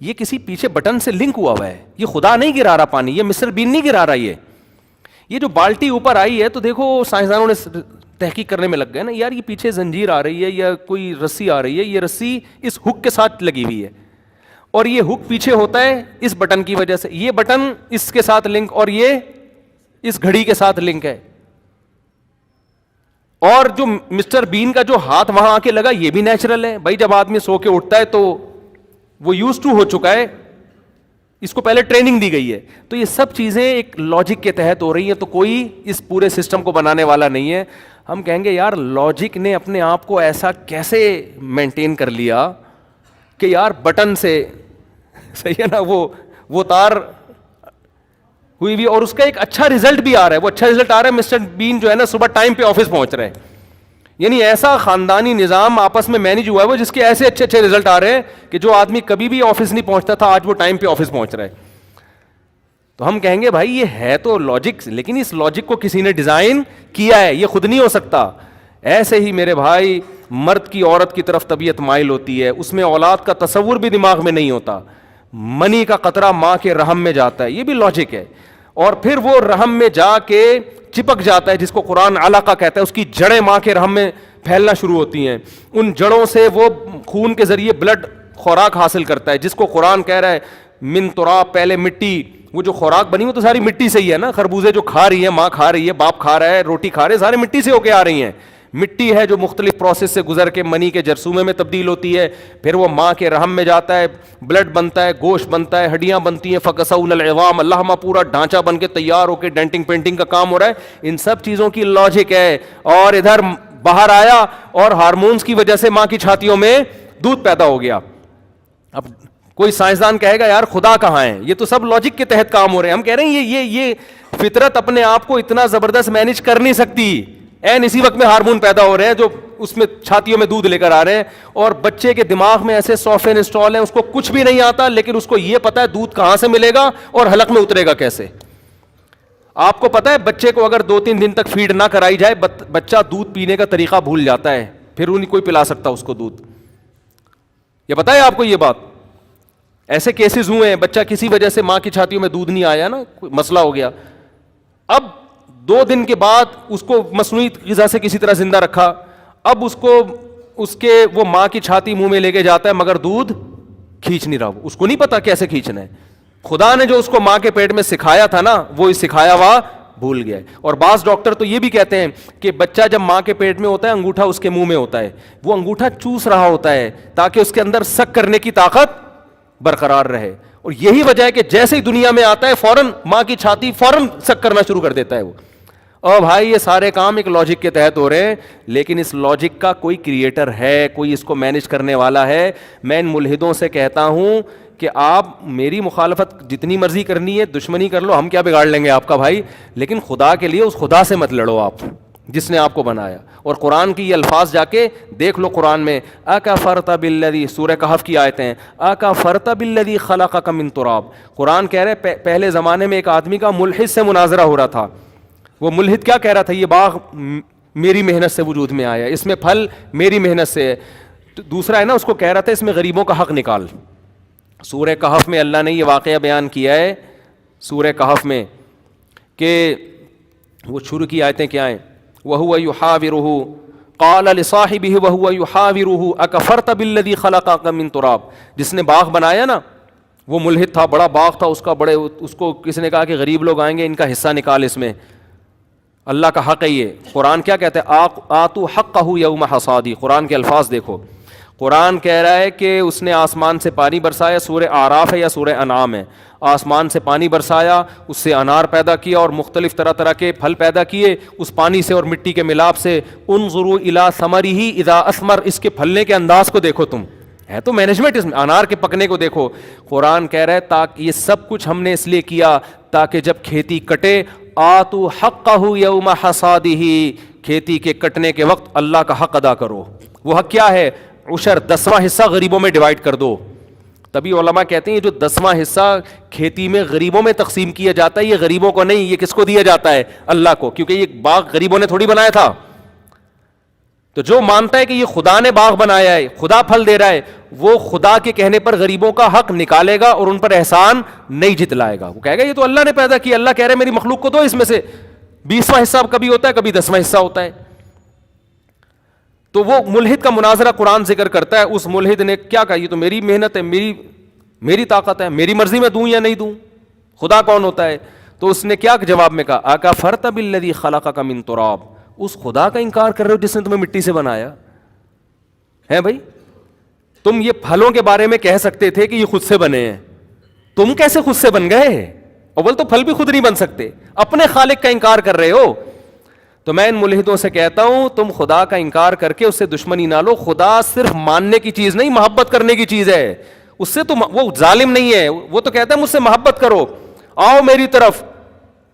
یہ کسی پیچھے بٹن سے لنک ہوا ہے, یہ خدا نہیں گرا رہا پانی, یہ مسٹر بین نہیں گرا رہا. یہ جو بالٹی اوپر آئی ہے تو دیکھو سائنسدانوں نے تحقیق کرنے میں لگ گئے نا, یار یہ پیچھے زنجیر آ رہی ہے یا کوئی رسی آ رہی ہے, یہ رسی اس ہک کے ساتھ لگی ہوئی ہے اور یہ ہک پیچھے ہوتا ہے اس بٹن کی وجہ سے, یہ بٹن اس کے ساتھ لنک اور یہ اس گھڑی کے ساتھ لنک ہے. اور جو مسٹر بین کا جو ہاتھ وہاں آ کے لگا یہ بھی نیچرل ہے بھائی, جب آدمی سو کے اٹھتا ہے تو وہ یوز ٹو ہو چکا ہے, اس کو پہلے ٹریننگ دی گئی ہے. تو یہ سب چیزیں ایک لاجک کے تحت ہو رہی ہیں, تو کوئی اس پورے سسٹم کو بنانے والا نہیں ہے. ہم کہیں گے یار لاجک نے اپنے آپ کو ایسا کیسے مینٹین کر لیا کہ یار بٹن سے صحیح ہے نا وہ تار ہوئی بھی, اور اس کا ایک اچھا رزلٹ بھی آ رہا ہے. وہ اچھا رزلٹ آ رہا ہے, مسٹر بین جو ہے نا صبح ٹائم پہ آفس پہنچ رہے ہیں, یعنی ایسا خاندانی نظام آپس میں مینج ہوا ہے وہ جس کے ایسے اچھے اچھے رزلٹ آ رہے ہیں کہ جو آدمی کبھی بھی آفس نہیں پہنچتا تھا آج وہ ٹائم پہ آفس پہنچ رہا ہے. تو ہم کہیں گے بھائی یہ ہے تو لاجک, لیکن اس لاجک کو کسی نے ڈیزائن کیا ہے, یہ خود نہیں ہو سکتا. ایسے ہی میرے بھائی مرد کی عورت کی طرف طبیعت مائل ہوتی ہے, اس میں اولاد کا تصور بھی دماغ میں نہیں ہوتا, منی کا قطرہ ماں کے رحم میں جاتا ہے, یہ بھی لاجک ہے, اور پھر وہ رحم میں جا کے چپک جاتا ہے جس کو قرآن علاقہ کہتا ہے, اس کی جڑیں ماں کے رحم میں پھیلنا شروع ہوتی ہیں, ان جڑوں سے وہ خون کے ذریعے بلڈ خوراک حاصل کرتا ہے جس کو قرآن کہہ رہا ہے من تراب, پہلے مٹی, وہ جو خوراک بنی وہ تو ساری مٹی سے ہی ہے نا, خربوزے جو کھا رہی ہے ماں کھا رہی ہے, باپ کھا رہا ہے, روٹی کھا رہے ہیں, سارے مٹی سے ہو کے آ رہی ہیں. مٹی ہے جو مختلف پروسیس سے گزر کے منی کے جرثومے میں تبدیل ہوتی ہے, پھر وہ ماں کے رحم میں جاتا ہے, بلڈ بنتا ہے, گوشت بنتا ہے, ہڈیاں بنتی ہیں, فکسونا العظام, اللہ ماں پورا ڈھانچہ بن کے تیار ہو کے ڈینٹنگ پینٹنگ کا کام ہو رہا ہے. ان سب چیزوں کی لاجک ہے. اور ادھر باہر آیا اور ہارمونز کی وجہ سے ماں کی چھاتیوں میں دودھ پیدا ہو گیا. اب کوئی سائنسدان کہے گا یار خدا کہاں ہے, یہ تو سب لاجک کے تحت کام ہو رہے ہیں. ہم کہہ رہے ہیں یہ فطرت اپنے آپ کو اتنا زبردست مینج کر نہیں سکتی. این اسی وقت میں ہارمون پیدا ہو رہے ہیں جو اس میں چھاتیوں میں دودھ لے کر آ رہے ہیں, اور بچے کے دماغ میں ایسے سافٹ ویئر انسٹال ہیں, اس کو کچھ بھی نہیں آتا, لیکن اس کو یہ پتا ہے دودھ کہاں سے ملے گا اور حلق میں اترے گا کیسے. آپ کو پتا ہے بچے کو اگر 2-3 دن تک فیڈ نہ کرائی جائے بچہ دودھ پینے کا طریقہ بھول جاتا ہے, پھر نہیں کوئی پلا سکتا اس کو دودھ. یہ پتا ہے آپ کو یہ بات؟ ایسے کیسز ہوئے ہیں, بچہ کسی وجہ سے ماں کی چھاتیوں میں دودھ نہیں آیا نا, کوئی مسئلہ ہو گیا, اب 2 دن کے بعد اس کو مصنوعی غذا سے کسی طرح زندہ رکھا, اب اس کو اس کے وہ ماں کی چھاتی منہ میں لے کے جاتا ہے مگر دودھ کھینچ نہیں رہا, اس کو نہیں پتا کیسے کھینچنا ہے. خدا نے جو اس کو ماں کے پیٹ میں سکھایا تھا نا وہ سکھایا ہوا بھول گیا. اور بعض ڈاکٹر تو یہ بھی کہتے ہیں کہ بچہ جب ماں کے پیٹ میں ہوتا ہے انگوٹھا اس کے منہ میں ہوتا ہے, وہ انگوٹھا چوس رہا ہوتا ہے تاکہ اس کے اندر سک کرنے کی طاقت برقرار رہے, اور یہی وجہ ہے کہ جیسے ہی دنیا میں آتا ہے فوراً ماں کی چھاتی فوراً سک کرنا شروع کر دیتا ہے وہ. اور بھائی یہ سارے کام ایک لاجک کے تحت ہو رہے ہیں, لیکن اس لاجک کا کوئی کریٹر ہے, کوئی اس کو مینج کرنے والا ہے. میں ان ملحدوں سے کہتا ہوں کہ آپ میری مخالفت جتنی مرضی کرنی ہے, دشمنی کر لو, ہم کیا بگاڑ لیں گے آپ کا بھائی, لیکن خدا کے لیے اس خدا سے مت لڑو آپ جس نے آپ کو بنایا. اور قرآن کی یہ الفاظ جا کے دیکھ لو قرآن میں, اکفرت بالذی, سورہ کہف کی آیتیں ہیں, اکفرت بالذی خلقک من تراب. قرآن کہہ رہے پہلے زمانے میں ایک آدمی کا ملحد سے مناظرہ ہو رہا تھا. وہ ملحد کیا کہہ رہا تھا, یہ باغ میری محنت سے وجود میں آیا, اس میں پھل میری محنت سے ہے. دوسرا ہے نا اس کو کہہ رہا تھا اس میں غریبوں کا حق نکال. سورہ کہف میں اللہ نے یہ واقعہ بیان کیا ہے سورہ کہف میں کہ وہ شروع کی آیتیں کیا ہیں, وَهُوَ يُحَاوِرُهُ قَالَ لِصَاحِبِهِ وَهُوَ يُحَاوِرُهُ أَكَفَرْتَ بِالَّذِي خَلَقَكَ مِن تُرَاب. جس نے باغ بنایا نا وہ ملحد تھا, بڑا باغ تھا اس کا, بڑے اس کو کسی نے کہا کہ غریب لوگ آئیں گے ان کا حصہ نکال, اس میں اللہ کا حق ہے یہ. قرآن کیا کہتے ہیں, آتو حقہ یوم حصادی. قرآن کے الفاظ دیکھو, قرآن کہہ رہا ہے کہ اس نے آسمان سے پانی برسایا, سورہ اعراف ہے یا سورہ انعام ہے, آسمان سے پانی برسایا, اس سے انار پیدا کیا اور مختلف طرح طرح کے پھل پیدا کیے اس پانی سے اور مٹی کے ملاپ سے. انظروا الی ثمرہ اذا اثمر, اس کے پھلنے کے انداز کو دیکھو, تم ہے تو مینجمنٹ اس میں, انار کے پکنے کو دیکھو. قرآن کہہ رہا ہے تاکہ یہ سب کچھ ہم نے اس لیے کیا تاکہ جب کھیتی کٹے, آتو حقہ یوم حصادہ, کھیتی کے کٹنے کے وقت اللہ کا حق ادا کرو. وہ حق کیا ہے, عشر 10واں حصہ غریبوں میں ڈیوائڈ کر دو. تبھی علماء کہتے ہیں یہ جو 10واں حصہ کھیتی میں غریبوں میں تقسیم کیا جاتا ہے یہ غریبوں کو نہیں, یہ کس کو دیا جاتا ہے, اللہ کو, کیونکہ یہ باغ غریبوں نے تھوڑی بنایا تھا. تو جو مانتا ہے کہ یہ خدا نے باغ بنایا ہے، خدا پھل دے رہا ہے، وہ خدا کے کہنے پر غریبوں کا حق نکالے گا اور ان پر احسان نہیں جتلائے گا. وہ کہے گا یہ تو اللہ نے پیدا کیا، اللہ کہہ رہے میری مخلوق کو دو اس میں سے 20واں حصہ کبھی ہوتا ہے، کبھی 10واں حصہ ہوتا ہے. تو وہ ملحد کا مناظرہ قرآن ذکر کرتا ہے. اس ملحد نے کیا کہا، یہ تو میری محنت ہے، میری طاقت ہے، میری مرضی میں دوں یا نہیں دوں، خدا کون ہوتا ہے؟ تو اس نے کیا جواب میں کہا، اکفرت بالذی خلقک من تراب، اس خدا کا انکار کر رہے ہو جس نے تمہیں مٹی سے بنایا ہے. بھائی تم یہ پھلوں کے بارے میں کہہ سکتے تھے کہ یہ خود سے بنے ہیں، تم کیسے خود سے بن گئے؟ اول تو پھل بھی خود نہیں بن سکتے، اپنے خالق کا انکار کر رہے ہو. تو میں ان ملحدوں سے کہتا ہوں تم خدا کا انکار کر کے اس سے دشمنی نہ لو. خدا صرف ماننے کی چیز نہیں، محبت کرنے کی چیز ہے. اس سے تو وہ ظالم نہیں ہے، وہ تو کہتا ہے مجھ سے محبت کرو، آؤ میری طرف،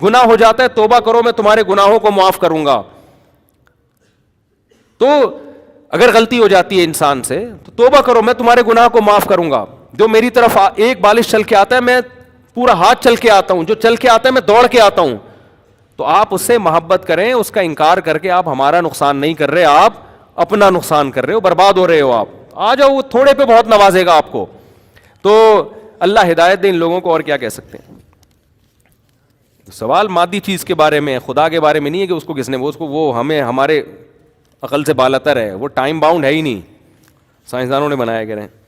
گناہ ہو جاتا ہے توبہ کرو، میں تمہارے گناہوں کو معاف کروں گا. تو اگر غلطی ہو جاتی ہے انسان سے تو توبہ کرو، میں تمہارے گناہ کو معاف کروں گا. جو میری طرف ایک بالش چل کے آتا ہے میں پورا ہاتھ چل کے آتا ہوں، جو چل کے آتا ہے میں دوڑ کے آتا ہوں. تو آپ اس سے محبت کریں، اس کا انکار کر کے آپ ہمارا نقصان نہیں کر رہے، آپ اپنا نقصان کر رہے ہو، برباد ہو رہے ہو. آپ آ جاؤ، تھوڑے پہ بہت نوازے گا آپ کو. تو اللہ ہدایت دے ان لوگوں کو، اور کیا کہہ سکتے ہیں. سوال مادی چیز کے بارے میں، خدا کے بارے میں نہیں ہے کہ اس کو کس نے وہ ہمیں ہمارے عقل سے بالاتر ہے، وہ ٹائم باؤنڈ ہے ہی نہیں، سائنسدانوں نے بنایا کہہ رہے ہیں.